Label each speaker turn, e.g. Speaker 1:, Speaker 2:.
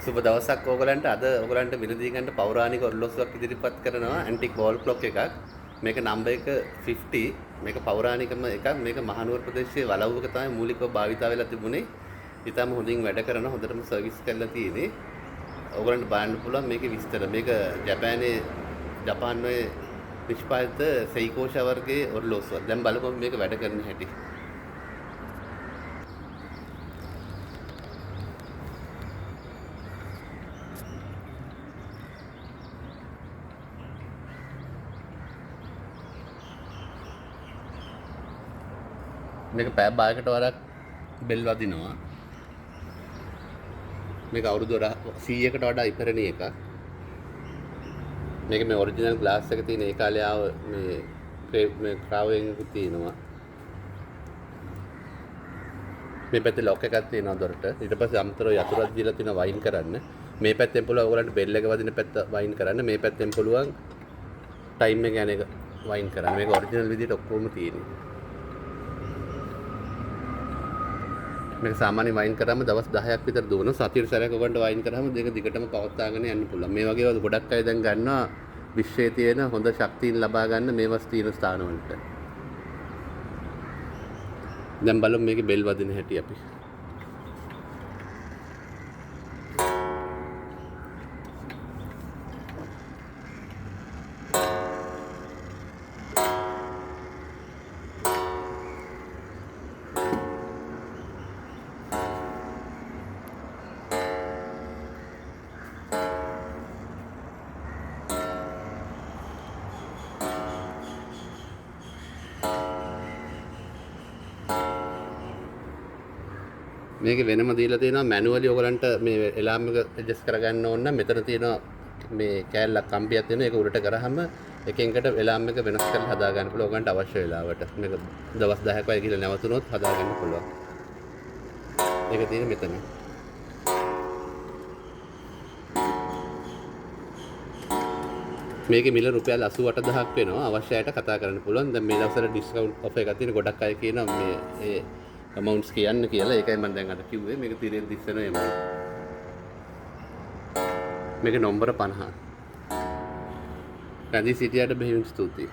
Speaker 1: සුබ දවසක් ඕගලන්ට. අද ඕගලන්ට මිලදී ගන්න පෞරාණික ඔරලෝසුවක් ඉදිරිපත් කරනවා ඇන්ටික් වෝල් ක්ලොක් එකක්. මේක නම්බර් එක 50. මේක පෞරාණිකම එකක්. මේක මහනුවර ප්‍රදේශයේ වලව්වක තමයි මූලිකව භාවිතා වෙලා තිබුණේ. ඊටම හොඳින් වැඩ කරනවා. හොඳටම සර්විස් කරලා තියෙන්නේ. ඕගලන්ට බලන්න පුළුවන් මේකේ විස්තර. මේක ජපානයේ නිෂ්පාදිත සෙයිකෝෂා වර්ගයේ ඔරලෝසුවක්. දැන් බලමු මේක වැඩ කරන හැටි. මේක පැය භාගයකට වරක් බෙල් වදිනවා. මේක අවුරුදු 100කට වඩා ඉපරණි එකක්. මේක මේ ඔරිජිනල් ග්ලාස් එක තියෙන ඒ කාලේ ආව මේ ක්‍රාවෙන් එකක් තියෙනවා. මේ පැත්තේ ලොක් එකක් තියෙනවා දොරට. ඊට පස්සේ අමතරව යතුරක් දීලා තියෙනවා වයින් කරන්න. මේ පැත්තෙන් පුළුවන් ඔයගලන්ට බෙල් එක වදින පැත්ත වයින් කරන්න. මේ පැත්තෙන් පුළුවන් ටයිම් එක යන එක වයින් කරන්න. මේක ඔරිජිනල් විදිහට ඔක්කොම තියෙනවා. මේක සාමාන්‍ය වයින් කරාම දවස් 10ක් විතර දුවනවා. සතියේ සැරයක් ඔයගොල්ලන්ට වයින් කරාම දෙක දිගටම පවත්වාගෙන යන්න පුළුවන්. මේ වගේ ගොඩක් අය දැන් ගන්නවා විශ්වයේ තියෙන හොඳ ශක්තියින් ලබා ගන්න මේවස් තියෙන ස්ථාන වලට. දැන් බලමු මේකේ බෙල් වදින හැටි අපි. මේක වෙනම දීලා තියෙනවා මැනුවලි ඔයගලන්ට මේ එලාම් එක ඇඩ්ජස්ට් කරගන්න ඕන නම් මෙතන තියෙනවා මේ කෑල්ලක් කම්බියක් තියෙනවා ඒක උඩට කරාම එකෙන්කට එලාම් එක වෙනස් කරලා හදා ගන්න පුළුවන් ඔයගලන්ට අවශ්‍ය වෙලාවට මේක දවස් 10ක් වගේ ගිහලා නැවතුනොත් හදා ගන්න පුළුවන් ඒක තියෙන මෙතන මේකේ මිල රුපියල් 88000ක් වෙනවා අවශ්‍ය අයට කතා කරන්න පුළුවන් දැන් මේ දවස්වල ඩිස්කවුන්ට් ඔෆර් එකක් තියෙන ගොඩක් අය කියනවා මේ ඒ අමවුන්ට්ස් කියන්න කියලා ඒකයි මම දැන් අද කිව්වේ මේක තිරෙන් දිස්සන එමු මේක නම්බර 50 රැඳී සිටියට බෙහෙවින් ස්තුතියි